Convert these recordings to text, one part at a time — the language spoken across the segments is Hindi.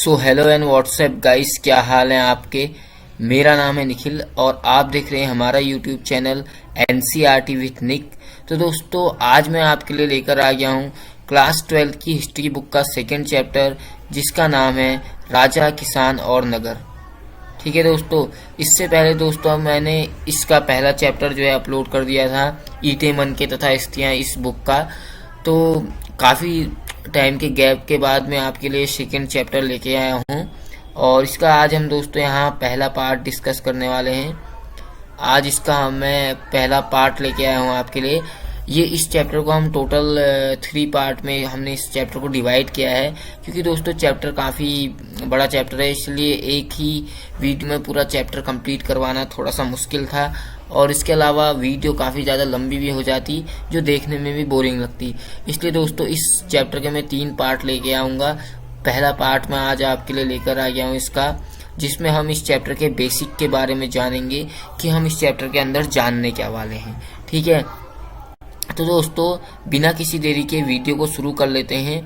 So hello and WhatsApp guys, क्या हाल है आपके। मेरा नाम है निखिल और आप देख रहे हैं हमारा यूट्यूब चैनल एनसीईआरटी विथ निक। तो दोस्तों, आज मैं आपके लिए लेकर आ गया हूँ क्लास 12 की हिस्ट्री बुक का सेकंड चैप्टर, जिसका नाम है राजा, किसान और नगर। ठीक है दोस्तों, इससे पहले दोस्तों मैंने इसका पहला चैप्टर जो है अपलोड कर दिया था, ईंटें मन के तथा स्त्रियाँ, इस बुक का। तो काफ़ी टाइम के गैप के बाद मैं आपके लिए सेकंड चैप्टर लेके आया हूँ और इसका आज हम दोस्तों यहाँ पहला पार्ट डिस्कस करने वाले हैं। आज इसका मैं पहला पार्ट लेके आया हूँ आपके लिए। ये इस चैप्टर को हम टोटल 3 पार्ट में हमने इस चैप्टर को डिवाइड किया है, क्योंकि दोस्तों चैप्टर काफ़ी बड़ा चैप्टर है, इसलिए एक ही वीडियो में पूरा चैप्टर कंप्लीट करवाना थोड़ा सा मुश्किल था। और इसके अलावा वीडियो काफ़ी ज़्यादा लंबी भी हो जाती, जो देखने में भी बोरिंग लगती। इसलिए दोस्तों इस चैप्टर के मैं 3 पार्ट लेके आऊँगा। पहला पार्ट मैं आज आपके लिए लेकर आ गया हूँ इसका, जिसमें हम इस चैप्टर के बेसिक के बारे में जानेंगे कि हम इस चैप्टर के अंदर जानने क्या वाले हैं। ठीक है, तो दोस्तों बिना किसी देरी के वीडियो को शुरू कर लेते हैं।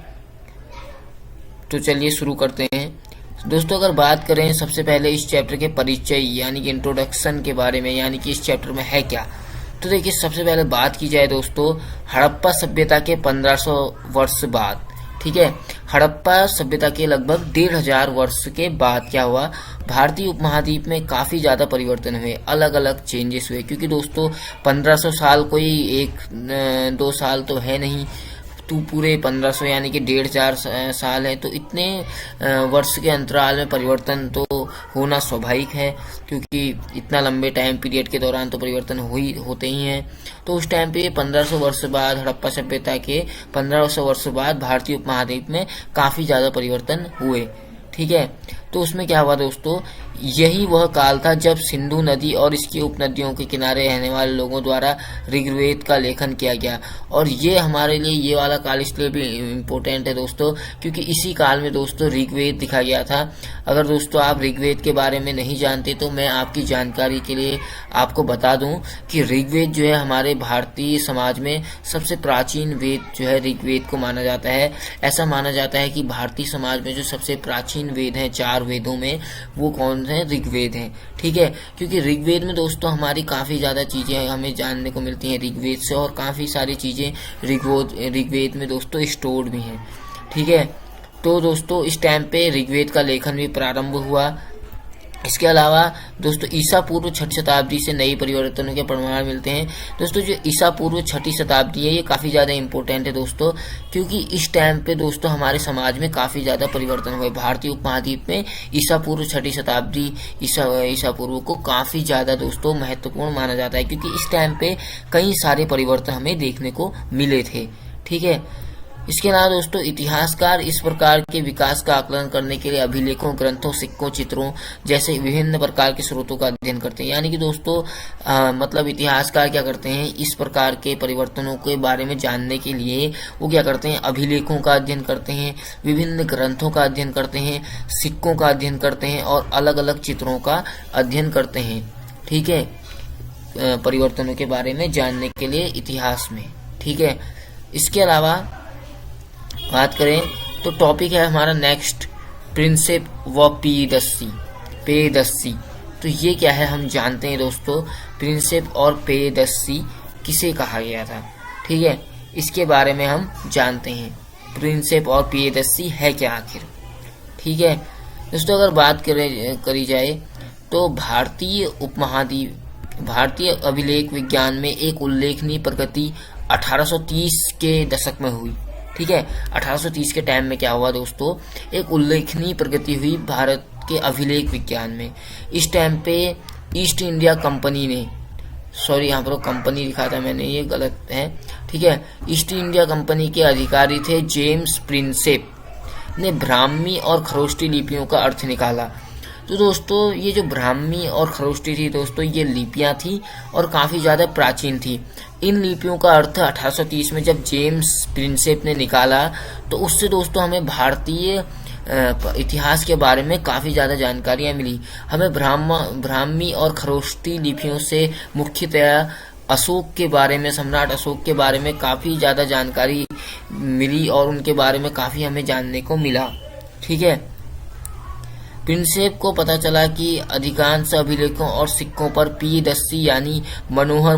तो चलिए शुरू करते हैं। दोस्तों, अगर बात करें सबसे पहले इस चैप्टर के परिचय यानी कि इंट्रोडक्शन के बारे में, यानी कि इस चैप्टर में है क्या, तो देखिए सबसे पहले बात की जाए दोस्तों हड़प्पा सभ्यता के 1500 वर्ष बाद। ठीक है, हड़प्पा सभ्यता के लगभग 1500 वर्ष के बाद क्या हुआ, भारतीय उपमहाद्वीप में काफ़ी ज़्यादा परिवर्तन हुए, अलग अलग चेंजेस हुए। क्योंकि दोस्तों 1500 साल कोई 1-2 साल तो है नहीं, तो पूरे 1500 यानी कि 1500 साल है। तो इतने वर्ष के अंतराल में परिवर्तन तो होना स्वाभाविक है, क्योंकि इतना लंबे टाइम पीरियड के दौरान तो परिवर्तन होते ही हैं। तो उस टाइम पे 1500 वर्ष बाद, हड़प्पा सभ्यता के 1500 वर्ष बाद भारतीय उपमहाद्वीप में काफ़ी ज़्यादा परिवर्तन हुए। ठीक है, तो उसमें क्या हुआ दोस्तों, यही वह काल था जब सिंधु नदी और इसकी उपनदियों के किनारे रहने वाले लोगों द्वारा ऋग्वेद का लेखन किया गया। और ये हमारे लिए ये वाला काल इसलिए भी इम्पोर्टेंट है दोस्तों, क्योंकि इसी काल में दोस्तों ऋग्वेद लिखा गया था। अगर दोस्तों आप ऋग्वेद के बारे में नहीं जानते तो मैं आपकी जानकारी के लिए आपको बता दूं कि ऋग्वेद जो है हमारे भारतीय समाज में सबसे प्राचीन वेद जो है ऋग्वेद को माना जाता है। ऐसा माना जाता है कि भारतीय समाज में जो सबसे प्राचीन वेद हैं 4 वेदों में, वो कौन है, ऋग्वेद है। ठीक है, क्योंकि ऋग्वेद में दोस्तों हमारी काफ़ी ज़्यादा चीज़ें हमें जानने को मिलती हैं ऋग्वेद से, और काफ़ी सारी चीज़ें ऋग्वेद में दोस्तों स्टोर्ड भी हैं। ठीक है, तो दोस्तों इस टाइम पे ऋग्वेद का लेखन भी प्रारंभ हुआ। इसके अलावा दोस्तों ईसा पूर्व 6ठी शताब्दी से नई परिवर्तनों के प्रमाण मिलते हैं। दोस्तों जो ईसा पूर्व 6ठी शताब्दी है, ये काफ़ी ज़्यादा इंपॉर्टेंट है दोस्तों, क्योंकि इस टाइम पे दोस्तों हमारे समाज में काफ़ी ज़्यादा परिवर्तन हुए। भारतीय उपमहाद्वीप में ईसा पूर्व 6ठी शताब्दी ईसा पूर्व को काफ़ी ज़्यादा दोस्तों महत्वपूर्ण माना जाता है, क्योंकि इस टाइम पे कई सारे परिवर्तन हमें देखने को मिले थे। ठीक है, इसके अलावा दोस्तों इतिहासकार इस प्रकार के विकास का आकलन करने के लिए अभिलेखों, ग्रंथों, सिक्कों, चित्रों जैसे विभिन्न प्रकार के स्रोतों का अध्ययन करते हैं। यानी कि दोस्तों मतलब इतिहासकार क्या करते हैं, इस प्रकार के परिवर्तनों के बारे में जानने के लिए वो क्या करते हैं, अभिलेखों का अध्ययन करते हैं, विभिन्न ग्रंथों का अध्ययन करते हैं, सिक्कों का अध्ययन करते हैं और अलग अलग चित्रों का अध्ययन करते हैं। ठीक है, परिवर्तनों के बारे में जानने के लिए इतिहास में। ठीक है, इसके अलावा बात करें तो टॉपिक है हमारा नेक्स्ट, प्रिंसेप व पेदस्सी। तो ये क्या है हम जानते हैं दोस्तों, प्रिंसेप और पेदस्सी किसे कहा गया था। ठीक है, इसके बारे में हम जानते हैं, प्रिंसेप और पेदस्सी है क्या आखिर। ठीक है दोस्तों, अगर बात करी जाए तो भारतीय अभिलेख विज्ञान में एक उल्लेखनीय प्रगति 1830 के दशक में हुई। ठीक है, 1830 के टाइम में क्या हुआ दोस्तों, एक उल्लेखनीय प्रगति हुई भारत के अभिलेख विज्ञान में। इस टाइम पे ईस्ट इंडिया कंपनी ने, सॉरी यहाँ पर कंपनी लिखा था मैंने, ये गलत है। ठीक है, ईस्ट इंडिया कंपनी के अधिकारी थे जेम्स प्रिंसेप ने ब्राह्मी और खरोष्टी लिपियों का अर्थ निकाला। तो दोस्तों ये जो ब्राह्मी और खरोष्टी थी दोस्तों, ये लिपियां थी और काफ़ी ज़्यादा प्राचीन थी। इन लिपियों का अर्थ 1830 में जब जेम्स प्रिंसेप ने निकाला, तो उससे दोस्तों हमें भारतीय इतिहास के बारे में काफ़ी ज़्यादा जानकारियाँ मिली। हमें ब्राह्मी और खरोष्टी लिपियों से मुख्यतया अशोक के बारे में, सम्राट अशोक के बारे में काफ़ी ज़्यादा जानकारी मिली और उनके बारे में काफ़ी हमें जानने को मिला। ठीक है, प्रिंसेप को पता चला कि अधिकांश अभिलेखों और सिक्कों पर पियदस्सी यानी मनोहर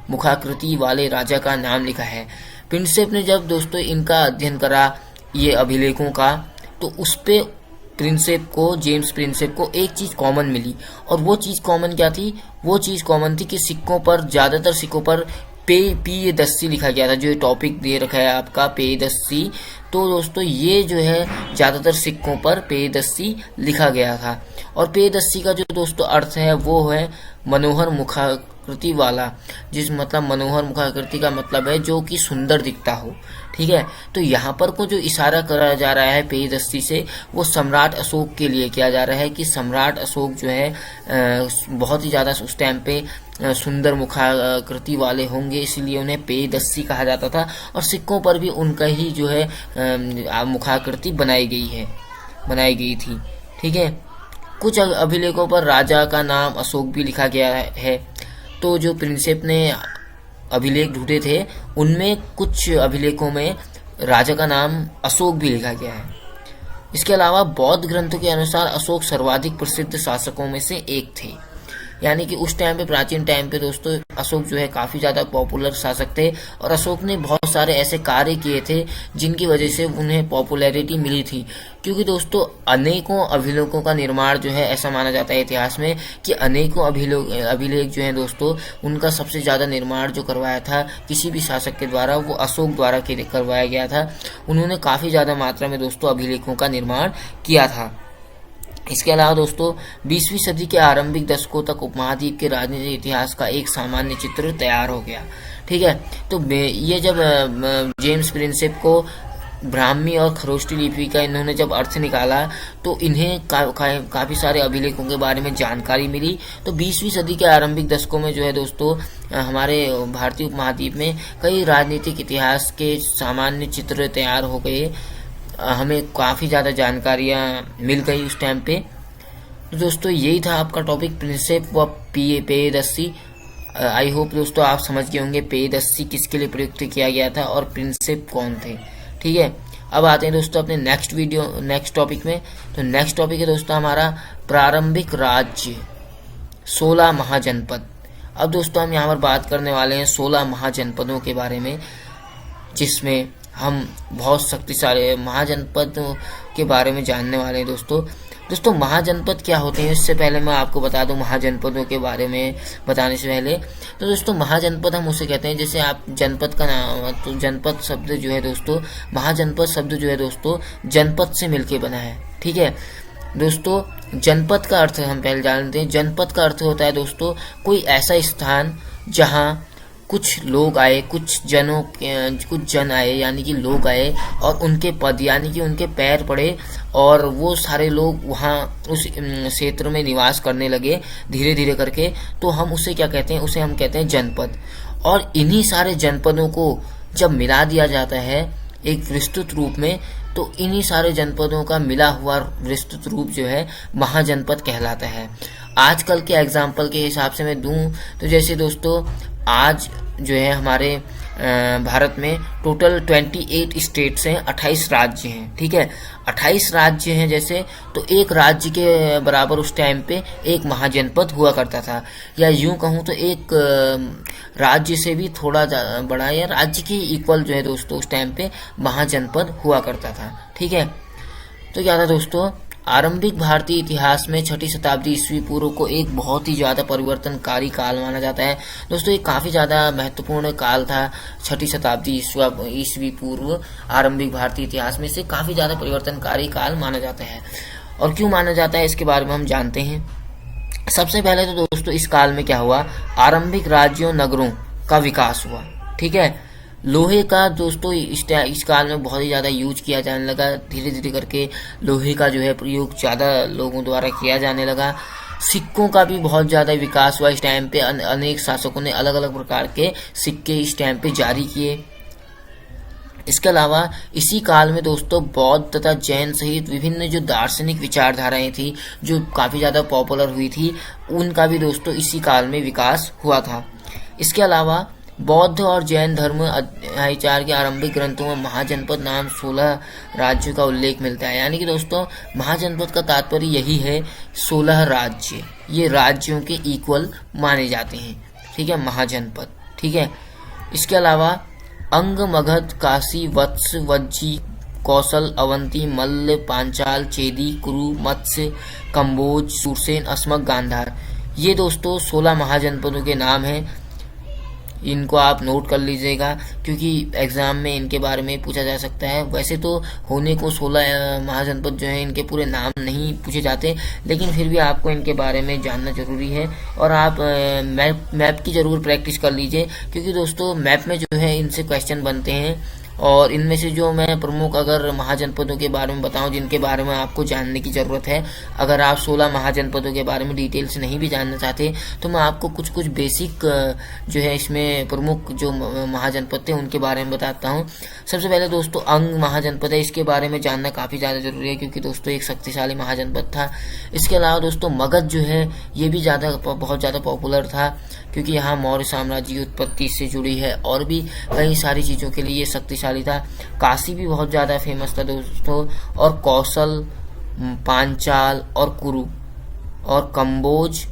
मुखाकृति वाले राजा का नाम लिखा है। प्रिंसेप ने जब दोस्तों इनका अध्ययन करा ये अभिलेखों का, तो उस पे जेम्स प्रिंसेप को एक चीज कॉमन मिली, और वो चीज कॉमन क्या थी? वो चीज कॉमन थी कि सिक्कों पर, ज्यादातर सिक्कों पर पियदस्सी लिखा गया था। जो ये टॉपिक दे रखा है आपका पियदस्सी, तो दोस्तों ये जो है ज्यादातर सिक्कों पर पियदस्सी लिखा गया था। और पियदस्सी का जो दोस्तों अर्थ है वो है मनोहर मुखाकृति वाला, जिस मतलब मनोहर मुखाकृति का मतलब है जो कि सुंदर दिखता हो। ठीक है, तो यहाँ पर को जो इशारा करा जा रहा है पियदस्सी से, वो सम्राट अशोक के लिए किया जा रहा है कि सम्राट अशोक जो है बहुत ही ज्यादा उस टाइम पे सुंदर मुखाकृति वाले होंगे, इसलिए उन्हें पियदस्सी कहा जाता था। और सिक्कों पर भी उनका ही जो है मुखाकृति बनाई गई थी। ठीक है, कुछ अभिलेखों पर राजा का नाम अशोक भी लिखा गया है। तो जो प्रिंसेप ने अभिलेख ढूंढे थे, उनमें कुछ अभिलेखों में राजा का नाम अशोक भी लिखा गया है। इसके अलावा बौद्ध ग्रंथों के अनुसार अशोक सर्वाधिक प्रसिद्ध शासकों में से एक थे। यानी कि उस टाइम पे, प्राचीन टाइम पे दोस्तों, अशोक जो है काफी ज्यादा पॉपुलर शासक थे, और अशोक ने बहुत सारे ऐसे कार्य किए थे जिनकी वजह से उन्हें पॉपुलैरिटी मिली थी। क्योंकि दोस्तों अनेकों अभिलेखों का निर्माण जो है, ऐसा माना जाता है इतिहास में कि अनेकों अभिलेख जो है दोस्तों, उनका सबसे ज्यादा निर्माण जो करवाया था किसी भी शासक के द्वारा, वो अशोक द्वारा करवाया गया था। उन्होंने काफी ज्यादा मात्रा में दोस्तों अभिलेखों का निर्माण किया था। इसके अलावा दोस्तों 20वीं सदी के आरंभिक दशकों तक उपमहाद्वीप के राजनीतिक इतिहास का एक सामान्य चित्र तैयार हो गया। ठीक है, तो ये जब जेम्स प्रिंसेप को ब्राह्मी और खरोष्टी लिपि का इन्होंने जब अर्थ निकाला, तो इन्हें काफी सारे अभिलेखों के बारे में जानकारी मिली। तो 20वीं सदी के आरंभिक दशकों में जो है दोस्तों, हमारे भारतीय उपमहाद्वीप में कई राजनीतिक इतिहास के सामान्य चित्र तैयार हो गए। हमें काफी ज्यादा जानकारियां मिल गई उस टाइम पे। तो दोस्तों यही था आपका टॉपिक, प्रिंसेप व पियदस्सी। आई होप दोस्तों आप समझ गए होंगे पियदस्सी किसके लिए प्रयुक्त किया गया था और प्रिंसेप कौन थे। ठीक है, अब आते हैं दोस्तों अपने नेक्स्ट टॉपिक में। तो नेक्स्ट टॉपिक है दोस्तों हमारा प्रारंभिक राज्य, 16 महाजनपद। अब दोस्तों हम यहाँ पर बात करने वाले हैं 16 महाजनपदों के बारे में, जिसमें हम बहुत शक्तिशाली महाजनपदों के बारे में जानने वाले हैं दोस्तों महाजनपद क्या होते हैं, इससे पहले मैं आपको बता दूं महाजनपदों के बारे में बताने से पहले। तो दोस्तों महाजनपद हम उसे कहते हैं, जैसे आप जनपद का नाम, तो जनपद शब्द जो है दोस्तों, महाजनपद शब्द जो है दोस्तों जनपद से मिलके बना है। ठीक है दोस्तों, जनपद का अर्थ हम पहले जानते हैं। जनपद का अर्थ होता है दोस्तों कोई ऐसा स्थान जहां कुछ लोग आए, कुछ जन आए, यानी कि लोग आए और उनके पद यानी कि उनके पैर पड़े, और वो सारे लोग वहाँ उस क्षेत्र में निवास करने लगे धीरे धीरे करके, तो हम उसे क्या कहते हैं, उसे हम कहते हैं जनपद। और इन्हीं सारे जनपदों को जब मिला दिया जाता है एक विस्तृत रूप में, तो इन्हीं सारे जनपदों का मिला हुआ विस्तृत रूप जो है महाजनपद कहलाता है। आजकल के एग्जाम्पल के हिसाब से मैं दूं तो जैसे दोस्तों आज जो है हमारे भारत में टोटल 28 स्टेट्स हैं, 28 राज्य हैं। ठीक है, 28 राज्य हैं जैसे, तो एक राज्य के बराबर उस टाइम पे एक महाजनपद हुआ करता था, या यूं कहूं तो एक राज्य से भी थोड़ा बड़ा या राज्य के इक्वल जो है दोस्तों उस टाइम पे महाजनपद हुआ करता था। ठीक है, तो क्या था दोस्तों, आरंभिक भारतीय इतिहास में 6ठी शताब्दी ईस्वी पूर्व को एक बहुत ही ज्यादा परिवर्तनकारी काल माना जाता है। दोस्तों ये काफी ज्यादा महत्वपूर्ण काल था, 6ठी शताब्दी ईस्वी पूर्व आरंभिक भारतीय इतिहास में से काफी ज्यादा परिवर्तनकारी काल माना जाता है। और क्यों माना जाता है इसके बारे में हम जानते हैं। सबसे पहले तो दोस्तों इस काल में क्या हुआ, आरंभिक राज्यों नगरों का विकास हुआ। ठीक है, लोहे का दोस्तों इस काल में बहुत ही ज्यादा यूज किया जाने लगा, धीरे धीरे करके लोहे का जो है प्रयोग ज्यादा लोगों द्वारा किया जाने लगा। सिक्कों का भी बहुत ज्यादा विकास हुआ इस टाइम पे, अनेक शासकों ने अलग अलग प्रकार के सिक्के इस टाइम पे जारी किए। इसके अलावा इसी काल में दोस्तों बौद्ध तथा जैन सहित विभिन्न जो दार्शनिक विचारधाराएं थी जो काफी ज्यादा पॉपुलर हुई थी, उनका भी दोस्तों इसी काल में विकास हुआ था। इसके अलावा बौद्ध और जैन धर्म आचार्य के आरंभिक ग्रंथों में महाजनपद नाम 16 राज्यों का उल्लेख मिलता है। यानी कि दोस्तों महाजनपद का तात्पर्य यही है, 16 राज्य, ये राज्यों के इक्वल माने जाते हैं। ठीक है, महाजनपद। ठीक है, इसके अलावा अंग, मगध, काशी, वत्स, वज्जी, कौशल, अवंती, मल्ल, पांचाल, चेदी, कुरु, मत्स्य, कंबोज, सुरसेन, अस्मक, गांधार, ये दोस्तों 16 महाजनपदों के नाम हैं। इनको आप नोट कर लीजिएगा क्योंकि एग्जाम में इनके बारे में पूछा जा सकता है। वैसे तो होने को 16 महाजनपद जो है इनके पूरे नाम नहीं पूछे जाते, लेकिन फिर भी आपको इनके बारे में जानना जरूरी है। और आप मैप की जरूर प्रैक्टिस कर लीजिए क्योंकि दोस्तों मैप में जो है इनसे क्वेश्चन बनते हैं। और इनमें से जो मैं प्रमुख अगर महाजनपदों के बारे में बताऊं जिनके बारे में आपको जानने की ज़रूरत है, अगर आप 16 महाजनपदों के बारे में डिटेल से नहीं भी जानना चाहते तो मैं आपको कुछ कुछ बेसिक जो है इसमें प्रमुख जो महाजनपद थे उनके बारे में बताता हूं। सबसे पहले दोस्तों अंग महाजनपद है, इसके बारे में जानना काफ़ी ज़्यादा जरूरी है क्योंकि दोस्तों एक शक्तिशाली महाजनपद था। इसके अलावा दोस्तों मगध जो है ये भी बहुत ज़्यादा पॉपुलर था क्योंकि यहाँ मौर्य साम्राज्य की उत्पत्ति से जुड़ी है और भी कई सारी चीज़ों के लिए ये शक्तिशाली था। काशी भी बहुत ज़्यादा फेमस था दोस्तों, और कौशल, पांचाल और कुरु और कंबोज,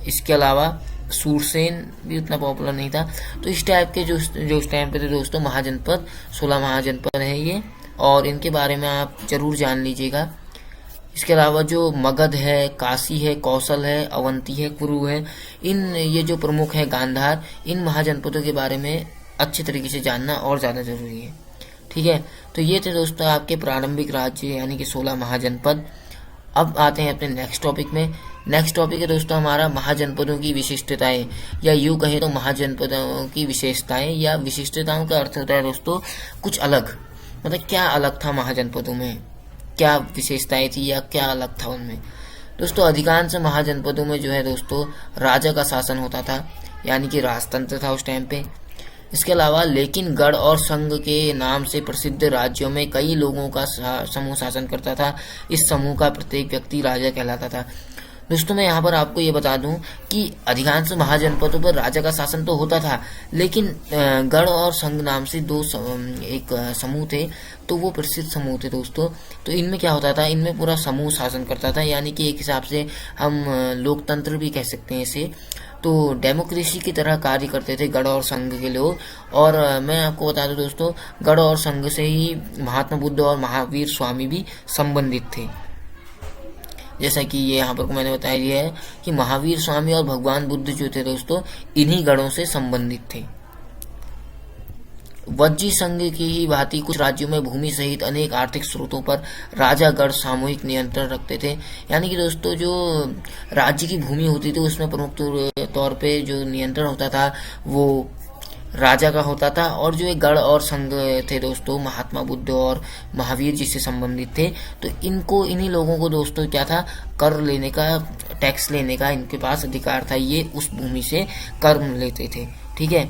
इसके अलावा सुरसेन भी उतना पॉपुलर नहीं था। तो इस टाइप के जो उस टाइम पे थे दोस्तों महाजनपद, 16 महाजनपद है ये, और इनके बारे में आप जरूर जान लीजिएगा। इसके अलावा जो मगध है, काशी है, कौशल है, अवंती है, कुरु है, ये जो प्रमुख है, गांधार, इन महाजनपदों के बारे में अच्छे तरीके से जानना और ज़्यादा जरूरी है। ठीक है, तो ये थे दोस्तों आपके प्रारंभिक राज्य यानी कि 16 महाजनपद। अब आते हैं अपने नेक्स्ट टॉपिक में। नेक्स्ट टॉपिक है दोस्तों हमारा महाजनपदों की विशिष्टताएं, या यूँ कहें तो महाजनपदों की विशेषताएं या विशिष्टताओं का अर्थ होता है दोस्तों कुछ अलग, मतलब क्या अलग था महाजनपदों में, क्या विशेषताएं थी या क्या अलग था उनमें। दोस्तों अधिकांश महाजनपदों में जो है दोस्तों राजा का शासन होता था, यानी कि राजतंत्र था उस टाइम पे। इसके अलावा लेकिन गढ़ और संघ के नाम से प्रसिद्ध राज्यों में कई लोगों का समूह शासन करता था। इस समूह का प्रत्येक व्यक्ति राजा कहलाता था। दोस्तों मैं यहाँ पर आपको ये बता दूं कि अधिकांश महाजनपदों पर राजा का शासन तो होता था, लेकिन गढ़ और संघ नाम से एक समूह थे, तो वो प्रसिद्ध समूह थे दोस्तों। तो इनमें क्या होता था, इनमें पूरा समूह शासन करता था, यानी कि एक हिसाब से हम लोकतंत्र भी कह सकते हैं इसे। तो डेमोक्रेसी की तरह कार्य करते थे गढ़ और संघ के लोग। और मैं आपको बता दूं दोस्तों गढ़ और संघ से ही महात्मा बुद्ध और महावीर स्वामी भी संबंधित थे। जैसा कि ये यहाँ पर मैंने बताया दिया है कि महावीर स्वामी और भगवान बुद्ध जो थे दोस्तों इन्हीं गढ़ों से संबंधित थे। वज्जी संघ की ही भांति कुछ राज्यों में भूमि सहित अनेक आर्थिक स्रोतों पर राजा गढ़ सामूहिक नियंत्रण रखते थे। यानी कि दोस्तों जो राज्य की भूमि होती थी उसमें प्रमुख तौर पे जो नियंत्रण होता था वो राजा का होता था। और जो एक गढ़ और संघ थे दोस्तों महात्मा बुद्ध और महावीर जी से संबंधित थे, तो इन्हीं लोगों को दोस्तों क्या था, कर लेने का, टैक्स लेने का इनके पास अधिकार था। ये उस भूमि से कर लेते थे। ठीक है,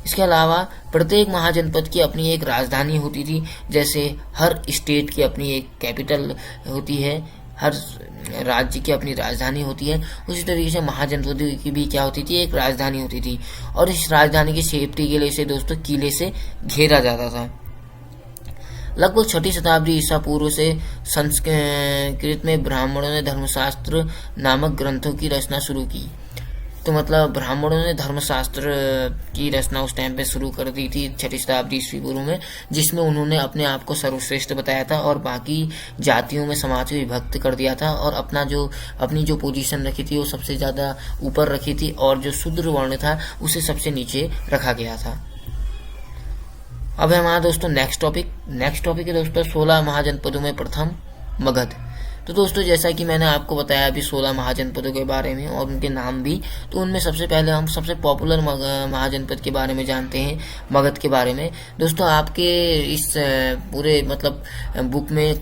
इसके अलावा प्रत्येक महाजनपद की अपनी एक राजधानी होती थी। जैसे हर स्टेट की अपनी एक कैपिटल होती है, हर राज्य की अपनी राजधानी होती है, उसी तरीके से महाजनपद की भी क्या होती थी, एक राजधानी होती थी। और इस राजधानी की सेफ्टी के लिए से दोस्तों किले से घेरा जाता था। लगभग 6वीं शताब्दी ईसा पूर्व से संस्कृत में ब्राह्मणों ने धर्मशास्त्र नामक ग्रंथों की रचना शुरू की। तो मतलब ब्राह्मणों ने धर्मशास्त्र की रचना उस टाइम पे शुरू कर दी थी 6वीं शताब्दी ईस्वी पूर्व में, जिसमें उन्होंने अपने आप को सर्वश्रेष्ठ बताया था और बाकी जातियों में समाज को विभक्त कर दिया था और अपनी जो पोजीशन रखी थी वो सबसे ज्यादा ऊपर रखी थी और जो शूद्र वर्ण था उसे सबसे नीचे रखा गया था। अब है हमारा दोस्तों नेक्स्ट टॉपिक है दोस्तों 16 महाजनपदों में प्रथम मगध। तो दोस्तों जैसा कि मैंने आपको बताया अभी 16 महाजनपदों के बारे में और उनके नाम भी, तो उनमें सबसे पहले हम सबसे पॉपुलर महाजनपद के बारे में जानते हैं, मगध के बारे में। दोस्तों आपके इस पूरे मतलब बुक में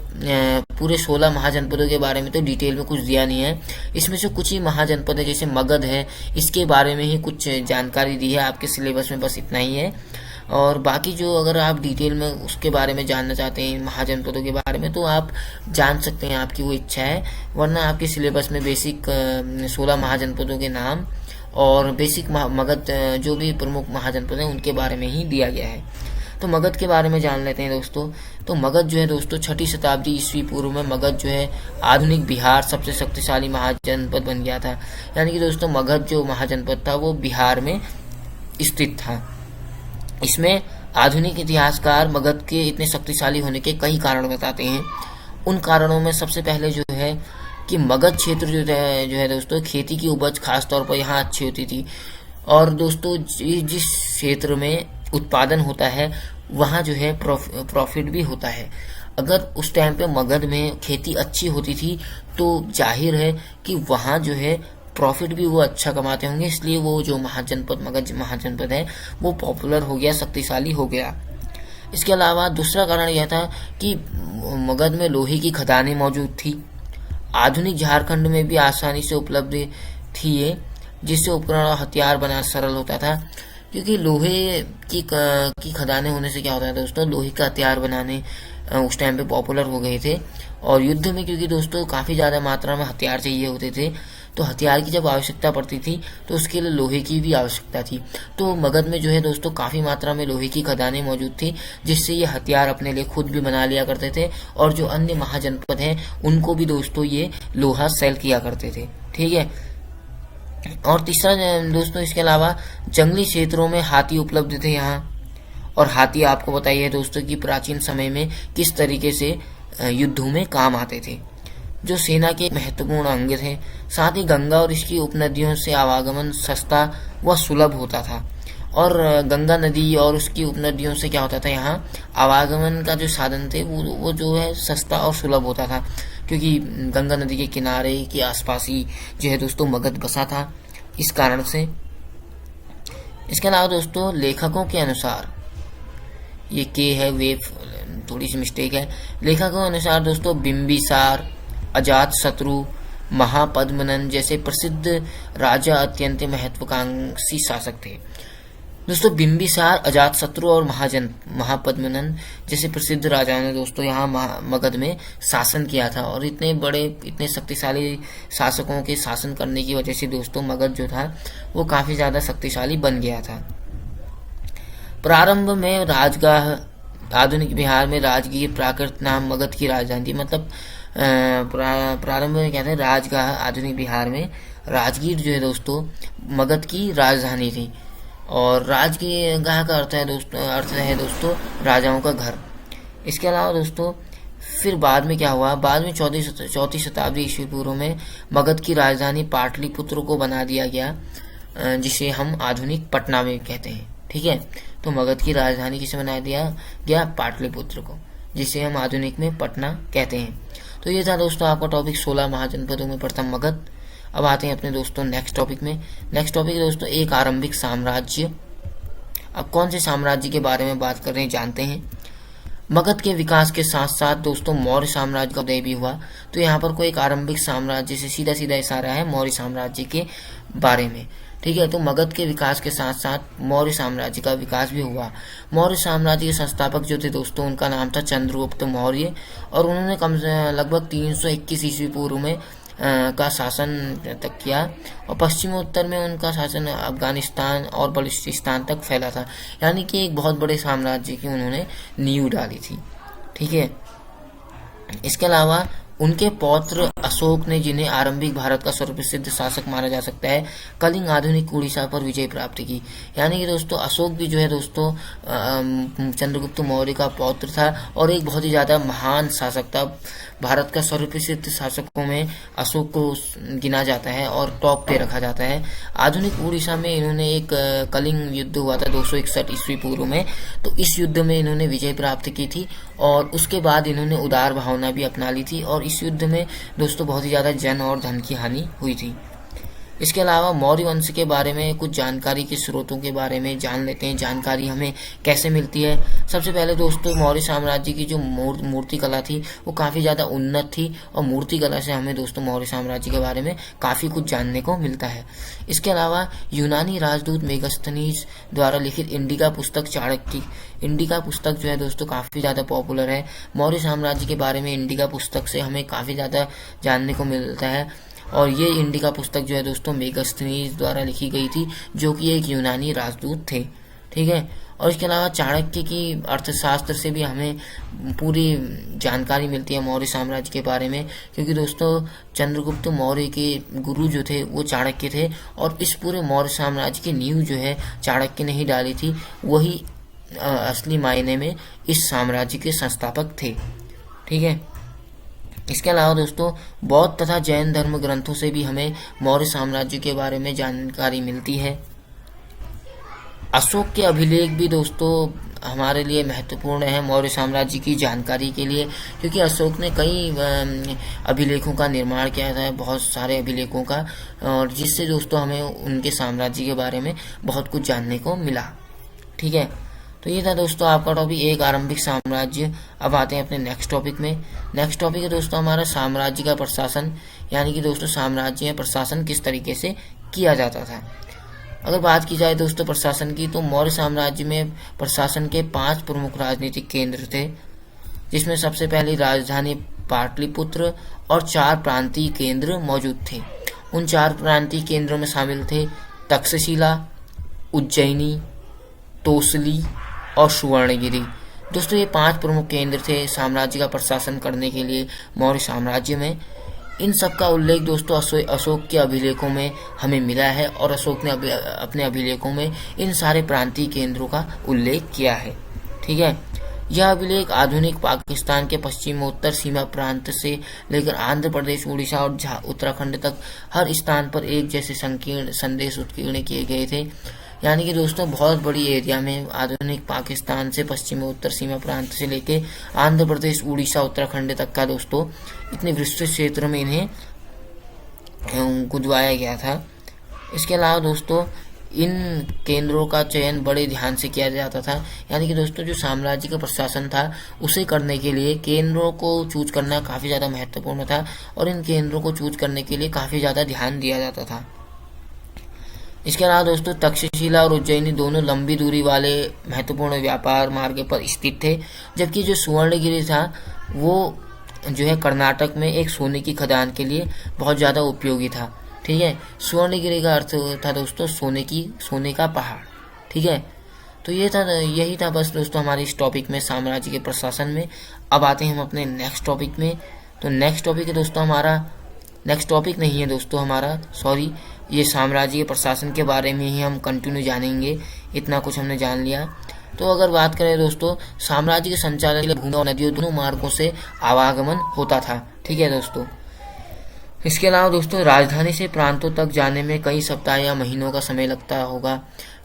पूरे 16 महाजनपदों के बारे में तो डिटेल में कुछ दिया नहीं है। इसमें से कुछ ही महाजनपद है, जैसे मगध है, इसके बारे में ही कुछ जानकारी दी है। आपके सिलेबस में बस इतना ही है। और बाकी जो अगर आप डिटेल में उसके बारे में जानना चाहते हैं महाजनपदों के बारे में तो आप जान सकते हैं, आपकी वो इच्छा है। वरना आपके सिलेबस में बेसिक 16 महाजनपदों के नाम और बेसिक मगध जो भी प्रमुख महाजनपद हैं उनके बारे में ही दिया गया है। तो मगध के बारे में जान लेते हैं दोस्तों। तो मगध जो है दोस्तों 6ठी शताब्दी ईस्वी पूर्व में मगध जो है आधुनिक बिहार सबसे शक्तिशाली महाजनपद बन गया था। यानी कि दोस्तों मगध जो महाजनपद था वो बिहार में स्थित था। इसमें आधुनिक इतिहासकार मगध के इतने शक्तिशाली होने के कई कारण बताते हैं। उन कारणों में सबसे पहले जो है कि मगध क्षेत्र जो है दोस्तों खेती की उपज खासतौर पर यहाँ अच्छी होती थी। और दोस्तों जिस क्षेत्र में उत्पादन होता है वहाँ जो है प्रॉफिट भी होता है। अगर उस टाइम पे मगध में खेती अच्छी होती थी तो जाहिर है कि वहाँ जो है प्रॉफिट भी वो अच्छा कमाते होंगे, इसलिए वो जो महाजनपद मगध महाजनपद है वो पॉपुलर हो गया, शक्तिशाली हो गया। इसके अलावा दूसरा कारण यह था कि मगध में लोहे की खदानें मौजूद थी। आधुनिक झारखंड में भी आसानी से उपलब्ध थी ये, जिससे उपकरण और हथियार बनाना सरल होता था। क्योंकि लोहे की खदानें होने से क्या होता है दोस्तों, लोहे का हथियार बनाने उस टाइम पे पॉपुलर हो गए थे। और युद्ध में क्योंकि दोस्तों काफ़ी ज़्यादा मात्रा में हथियार चाहिए होते थे, तो हथियार की जब आवश्यकता पड़ती थी तो उसके लिए लोहे की भी आवश्यकता थी। तो मगध में जो है दोस्तों काफ़ी मात्रा में लोहे की खदानें मौजूद थी, जिससे ये हथियार अपने लिए खुद भी बना लिया करते थे और जो अन्य महाजनपद हैं उनको भी दोस्तों ये लोहा सेल किया करते थे। ठीक है। और तीसरा दोस्तों इसके अलावा जंगली क्षेत्रों में हाथी उपलब्ध थे यहाँ। और हाथी आपको बताइए दोस्तों कि प्राचीन समय में किस तरीके से युद्धों में काम आते थे, जो सेना के महत्वपूर्ण अंग थे। साथ ही गंगा और इसकी उपनदियों से आवागमन सस्ता व सुलभ होता था। और गंगा नदी और उसकी उपनदियों से क्या होता था, यहाँ आवागमन का जो साधन थे वो जो है सस्ता और सुलभ होता था, क्योंकि गंगा नदी के किनारे के आसपास ही जो है दोस्तों मगध बसा था, इस कारण से। इसके अलावा दोस्तों लेखकों के अनुसार, ये के है वे थोड़ी सी मिस्टेक है। लेखकों के अनुसार दोस्तों बिंबिसार, अजातशत्रु, महापद्मनन जैसे प्रसिद्ध राजा अत्यंत महत्वाकांक्षी शासक थे। दोस्तों बिंबिसार, अजातशत्रु और महापद्मनन जैसे प्रसिद्ध राजाओं ने दोस्तों यहाँ मगध में शासन किया था। और इतने बड़े इतने शक्तिशाली शासकों के शासन करने की वजह से दोस्तों मगध जो था वो काफी ज्यादा शक्तिशाली बन गया था। प्रारंभ में राजगाह, आधुनिक बिहार में राजगीर प्राकृत नाम मगध की राजधानी थी। मतलब प्रारंभ में कहते हैं राजगाह, आधुनिक बिहार में राजगीर जो है दोस्तों मगध की राजधानी थी। और राजगाह का अर्थ है दोस्तों राजाओं का घर। इसके अलावा दोस्तों फिर बाद में क्या हुआ, बाद में चौथी शताब्दी ईस्वी पूर्व में मगध की राजधानी पाटलिपुत्र को बना दिया गया, जिसे हम आधुनिक पटना में कहते हैं। ठीक है। तो मगध की राजधानी किसे बना दिया गया, पाटलिपुत्र को, जिसे हम आधुनिक में पटना कहते हैं। तो ये था दोस्तों आपका टॉपिक 16 महाजनपदों में प्रथम मगध। अब आते हैं अपने दोस्तों नेक्स्ट टॉपिक में। नेक्स्ट टॉपिक दोस्तों एक आरंभिक साम्राज्य। अब कौन से साम्राज्य के बारे में बात कर रहे हैं जानते हैं। मगध के विकास के साथ साथ दोस्तों मौर्य साम्राज्य का उदय भी हुआ। तो यहाँ पर कोई एक आरंभिक साम्राज्य से सीधा सीधा इशारा है मौर्य साम्राज्य के बारे में। ठीक है। तो मगध के विकास के साथ साथ मौर्य साम्राज्य का विकास भी हुआ। मौर्य साम्राज्य के संस्थापक जो थे दोस्तों उनका नाम था चंद्रगुप्त मौर्य, और उन्होंने लगभग 321 ईस्वी पूर्व में का शासन तक किया। और पश्चिमोत्तर में उनका शासन अफगानिस्तान और बलूचिस्तान तक फैला था। यानी कि एक बहुत बड़े साम्राज्य की उन्होंने नींव डाली थी। ठीक है। इसके अलावा उनके पौत्र अशोक ने, जिन्हें आरंभिक भारत का सर्वप्रसिद्ध शासक माना जा सकता है, कलिंग आधुनिक उड़ीसा पर विजय प्राप्त की। यानी कि दोस्तों अशोक भी जो है दोस्तों चंद्रगुप्त मौर्य का पौत्र था और एक बहुत ही ज्यादा महान शासक था। भारत का सर्वप्रसिद्ध शासकों में अशोक को गिना जाता है और टॉप पे रखा जाता है। आधुनिक उड़ीसा में इन्होंने एक कलिंग युद्ध हुआ था 261 ईस्वी पूर्व में। तो इस युद्ध में इन्होंने विजय प्राप्त की थी और उसके बाद इन्होंने उदार भावना भी अपना ली थी। और इस युद्ध में दोस्तों बहुत ही ज्यादा जन और धन की हानि हुई थी। इसके अलावा मौर्य वंश के बारे में कुछ जानकारी के स्रोतों के बारे में जान लेते हैं। जानकारी हमें कैसे मिलती है। सबसे पहले दोस्तों मौर्य साम्राज्य की जो मूर्ति कला थी वो काफी ज्यादा उन्नत थी और मूर्ति कला से हमें दोस्तों मौर्य साम्राज्य के बारे में काफी कुछ जानने को मिलता है। इसके अलावा यूनानी राजदूत मेगास्थनीज द्वारा लिखित इंडिका पुस्तक चाणक्य, इंडिका पुस्तक जो है दोस्तों काफी ज्यादा पॉपुलर है। मौर्य साम्राज्य के बारे में इंडिका पुस्तक से हमें काफी ज्यादा जानने को मिलता है। और ये इंडिका पुस्तक जो है दोस्तों मेगास्थनीज द्वारा लिखी गई थी, जो कि एक यूनानी राजदूत थे। ठीक है। और इसके अलावा चाणक्य की अर्थशास्त्र से भी हमें पूरी जानकारी मिलती है मौर्य साम्राज्य के बारे में, क्योंकि दोस्तों चंद्रगुप्त मौर्य के गुरु जो थे वो चाणक्य थे, और इस पूरे मौर्य साम्राज्य की नींव जो है चाणक्य ने ही डाली थी। वही असली मायने में इस साम्राज्य के संस्थापक थे। ठीक है। इसके अलावा दोस्तों बौद्ध तथा जैन धर्म ग्रंथों से भी हमें मौर्य साम्राज्य के बारे में जानकारी मिलती है। अशोक के अभिलेख भी दोस्तों हमारे लिए महत्वपूर्ण है मौर्य साम्राज्य की जानकारी के लिए, क्योंकि अशोक ने कई अभिलेखों का निर्माण किया था, बहुत सारे अभिलेखों का, और जिससे दोस्तों हमें उनके साम्राज्य के बारे में बहुत कुछ जानने को मिला। ठीक है। तो ये था दोस्तों आपका टॉपिक, एक आरंभिक साम्राज्य। अब आते हैं अपने नेक्स्ट टॉपिक में। नेक्स्ट टॉपिक है दोस्तों हमारा साम्राज्य का प्रशासन, यानी कि दोस्तों साम्राज्य में प्रशासन किस तरीके से किया जाता था। अगर बात की जाए दोस्तों प्रशासन की, तो मौर्य साम्राज्य में प्रशासन के 5 प्रमुख राजनीतिक केंद्र थे, जिसमें सबसे पहले राजधानी पाटलिपुत्र और 4 प्रांतीय केंद्र मौजूद थे। उन 4 प्रांतीय केंद्रों में शामिल थे तक्षशिला, उज्जैनी, तोसली और सुवर्णगिरी। दोस्तों ये 5 प्रमुख केंद्र थे साम्राज्य का प्रशासन करने के लिए मौर्य साम्राज्य में। इन सब का उल्लेख दोस्तों अशोक के अभिलेखों में हमें मिला है, और अशोक ने अपने अभिलेखों में इन सारे प्रांतीय केंद्रों का उल्लेख किया है। ठीक है। यह अभिलेख आधुनिक पाकिस्तान के पश्चिमोत्तर सीमा प्रांत से लेकर आंध्र प्रदेश, उड़ीसा और उत्तराखंड तक हर स्थान पर एक जैसे संकीर्ण संदेश उत्कीर्ण किए गए थे। यानी कि दोस्तों बहुत बड़ी एरिया में आधुनिक पाकिस्तान से पश्चिमोत्तर सीमा प्रांत से लेके आंध्र प्रदेश, उड़ीसा, उत्तराखंड तक का दोस्तों इतने विस्तृत क्षेत्र में इन्हें गुदवाया गया था। इसके अलावा दोस्तों इन केंद्रों का चयन बड़े ध्यान से किया जाता था, यानी कि दोस्तों जो साम्राज्य का प्रशासन था उसे करने के लिए केंद्रों को चूज करना काफ़ी ज़्यादा महत्वपूर्ण था, और इन केंद्रों को चूज करने के लिए काफ़ी ज़्यादा ध्यान दिया जाता था। इसके अलावा दोस्तों तक्षशिला और उज्जैनी दोनों लंबी दूरी वाले महत्वपूर्ण व्यापार मार्ग पर स्थित थे, जबकि जो सुवर्णगिरी था वो जो है कर्नाटक में एक सोने की खदान के लिए बहुत ज़्यादा उपयोगी था। ठीक है। सुवर्णगिरी का अर्थ था दोस्तों सोने का पहाड़। ठीक है। तो यही था बस दोस्तों हमारे इस टॉपिक में साम्राज्य के प्रशासन में। अब आते हैं हम अपने नेक्स्ट टॉपिक में। तो नेक्स्ट टॉपिक है दोस्तों हमारा, नेक्स्ट टॉपिक नहीं है दोस्तों हमारा, सॉरी, ये साम्राज्य के प्रशासन के बारे में ही हम कंटिन्यू जानेंगे। इतना कुछ हमने जान लिया। तो अगर बात करें दोस्तों साम्राज्य के संचालन के लिए भूमि और नदियों दोनों मार्गों से आवागमन होता था। ठीक है दोस्तों। इसके अलावा दोस्तों राजधानी से प्रांतों तक जाने में कई सप्ताह या महीनों का समय लगता होगा।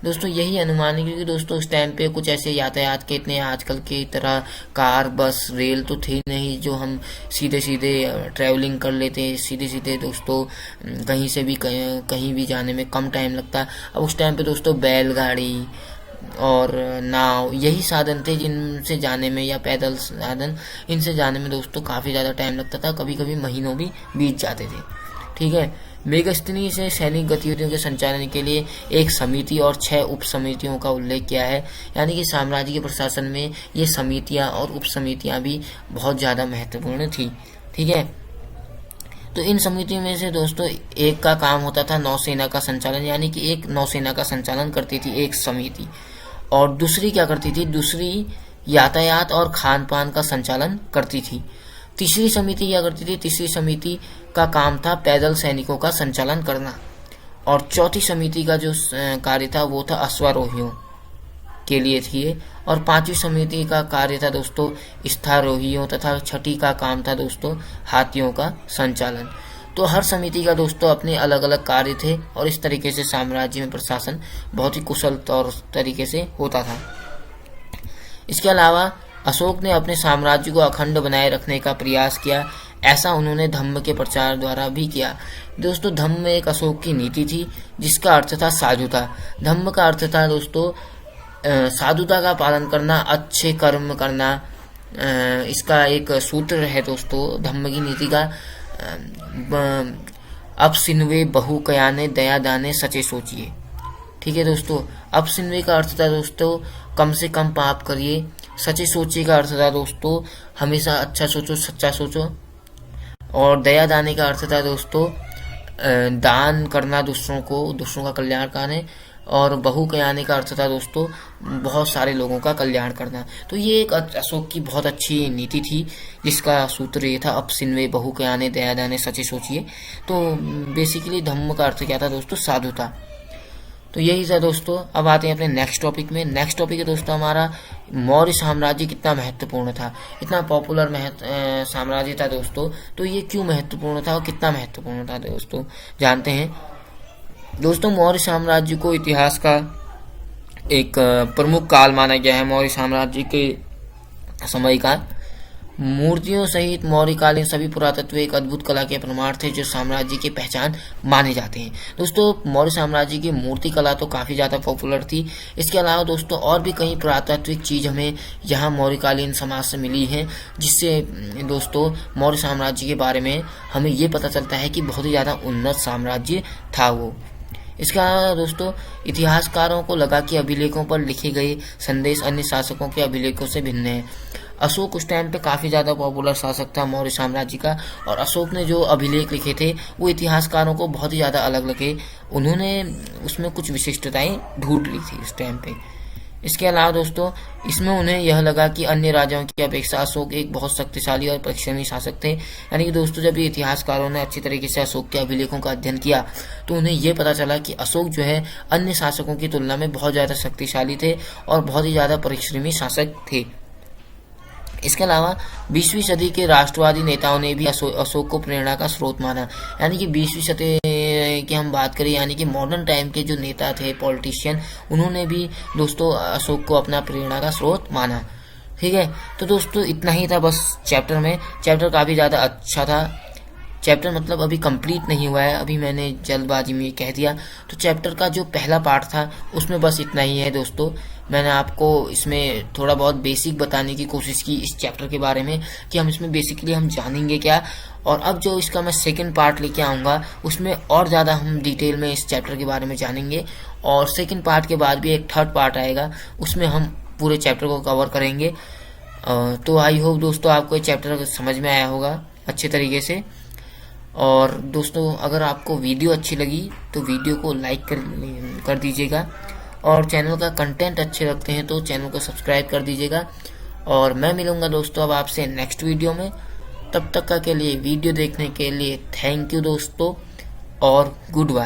दोस्तों यही अनुमान है, क्योंकि दोस्तों उस टाइम पे कुछ ऐसे यातायात के इतने आजकल की तरह कार, बस, रेल तो थे नहीं जो हम सीधे सीधे ट्रैवलिंग कर लेते, सीधे सीधे दोस्तों कहीं से भी कहीं भी जाने में कम टाइम लगता। अब उस टाइम पे दोस्तों बैलगाड़ी और नाव यही साधन थे जिनसे जाने में, या पैदल साधन, इनसे जाने में दोस्तों काफ़ी ज़्यादा टाइम लगता था, कभी कभी महीनों भी बीत जाते थे। ठीक है। मेगास्थनी से सैनिक गतिविधियों के संचालन के लिए एक समिति और 6 उप समितियों का उल्लेख किया है, यानी कि साम्राज्य के प्रशासन में ये समितियां और उप समितियां भी बहुत ज़्यादा महत्वपूर्ण थी। ठीक है। तो इन समितियों में से दोस्तों एक का काम होता था नौसेना का संचालन, यानी कि एक नौसेना का संचालन करती थी एक समिति, और दूसरी क्या करती थी, दूसरी यातायात और खान पान का संचालन करती थी। तीसरी समिति क्या करती थी, तीसरी समिति का काम था पैदल सैनिकों का संचालन करना, और चौथी समिति का जो कार्य था वो था अश्वारोहियों के लिए थी, और 5वीं समिति का कार्य था दोस्तों स्थारोहियों, तथा 6ठी का काम था दोस्तों हाथियों का संचालन। तो हर समिति का दोस्तों अपने अलग अलग कार्य थे, और इस तरीके से साम्राज्य में प्रशासन बहुत ही कुशल तौर तरीके से होता था। इसके अलावा अशोक ने अपने साम्राज्य को अखंड बनाए रखने का प्रयास किया। ऐसा उन्होंने धम्म के प्रचार द्वारा भी किया। दोस्तों धम्म एक अशोक की नीति थी, जिसका अर्थ था साधुता। धम्म का अर्थ था दोस्तों साधुता का पालन करना, अच्छे कर्म करना। इसका एक सूत्र है दोस्तों धम्म की नीति का, अब सिन्वे बहु कयाने दया दाने सचे सोचिए। ठीक है दोस्तों। अब सिन्वे का अर्थ था दोस्तों कम से कम पाप करिए। सचे सोचिए का अर्थ था दोस्तों हमेशा अच्छा सोचो, सच्चा सोचो। और दया दाने का अर्थ था दोस्तों दान करना दूसरों का कल्याण करना, और बहु के आने का अर्थ था दोस्तों बहुत सारे लोगों का कल्याण करना। तो ये एक अशोक की बहुत अच्छी नीति थी, जिसका सूत्र ये था, अब सिन्वे बहु के आने दया दाने सचे सोचिए। तो बेसिकली धम्म का अर्थ क्या था दोस्तों, साधुता। तो यही था दोस्तों। अब आते हैं अपने नेक्स्ट टॉपिक में। नेक्स्ट टॉपिक है दोस्तों हमारा, मौर्य साम्राज्य कितना महत्वपूर्ण था, इतना पॉपुलर साम्राज्य था दोस्तों। तो ये क्यों महत्वपूर्ण था और कितना महत्वपूर्ण था दोस्तों, जानते हैं। दोस्तों मौर्य साम्राज्य को इतिहास का एक प्रमुख काल माना गया है। मौर्य साम्राज्य के समय का मूर्तियों सहित मौर्यकालीन सभी पुरातत्व एक अद्भुत कला के प्रमाण थे, जो साम्राज्य की पहचान माने जाते हैं। दोस्तों मौर्य साम्राज्य की मूर्ति कला तो काफी ज्यादा पॉपुलर थी। इसके अलावा दोस्तों और भी कई पुरातात्विक चीज हमें यहाँ मौर्यकालीन समाज से मिली है, जिससे दोस्तों मौर्य साम्राज्य के बारे में हमें ये पता चलता है कि बहुत ही ज्यादा उन्नत साम्राज्य था वो। इसके अलावा दोस्तों इतिहासकारों को लगा कि अभिलेखों पर लिखे गए संदेश अन्य शासकों के अभिलेखों से भिन्न है। अशोक उस टाइम पे काफी ज्यादा पॉपुलर शासक था मौर्य साम्राज्य का, और अशोक ने जो अभिलेख लिखे थे वो इतिहासकारों को बहुत ही ज्यादा अलग लगे। उन्होंने उसमें कुछ विशिष्टताएं ढूंढ ली थी उस टाइम पे। इसके अलावा दोस्तों इसमें उन्हें यह लगा कि अन्य राजाओं की अपेक्षा अशोक एक बहुत शक्तिशाली और परिश्रमी शासक थे। यानी कि दोस्तों जब ये इतिहासकारों ने अच्छी तरीके से अशोक के अभिलेखों का अध्ययन किया तो उन्हें यह पता चला कि अशोक जो है अन्य शासकों की तुलना में बहुत ज्यादा शक्तिशाली थे और बहुत ही ज्यादा परिश्रमी शासक थे। इसके अलावा 20वीं सदी के राष्ट्रवादी नेताओं ने भी अशोक को प्रेरणा का स्रोत माना। यानी कि 20वीं सदी की हम बात करें, यानी कि मॉडर्न टाइम के जो नेता थे, पॉलिटिशियन, उन्होंने भी दोस्तों अशोक को अपना प्रेरणा का स्रोत माना। ठीक है, तो दोस्तों इतना ही था बस चैप्टर में। चैप्टर काफी ज्यादा अच्छा था। चैप्टर मतलब अभी कंप्लीट नहीं हुआ है, अभी मैंने जल्दबाजी में कह दिया। तो चैप्टर का जो पहला पार्ट था उसमें बस इतना ही है दोस्तों। मैंने आपको इसमें थोड़ा बहुत बेसिक बताने की कोशिश की इस चैप्टर के बारे में, कि हम इसमें बेसिकली हम जानेंगे क्या। और अब जो इसका मैं सेकंड पार्ट लेके आऊँगा उसमें और ज़्यादा हम डिटेल में इस चैप्टर के बारे में जानेंगे। और सेकंड पार्ट के बाद भी एक थर्ड पार्ट आएगा, उसमें हम पूरे चैप्टर को कवर करेंगे। तो आई होप दोस्तों आपको ये चैप्टर समझ में आया होगा अच्छे तरीके से। और दोस्तों अगर आपको वीडियो अच्छी लगी तो वीडियो को लाइक कर दीजिएगा, और चैनल का कंटेंट अच्छे लगते हैं तो चैनल को सब्सक्राइब कर दीजिएगा। और मैं मिलूंगा दोस्तों अब आपसे नेक्स्ट वीडियो में। तब तक के लिए वीडियो देखने के लिए थैंक यू दोस्तों, और गुड बाय।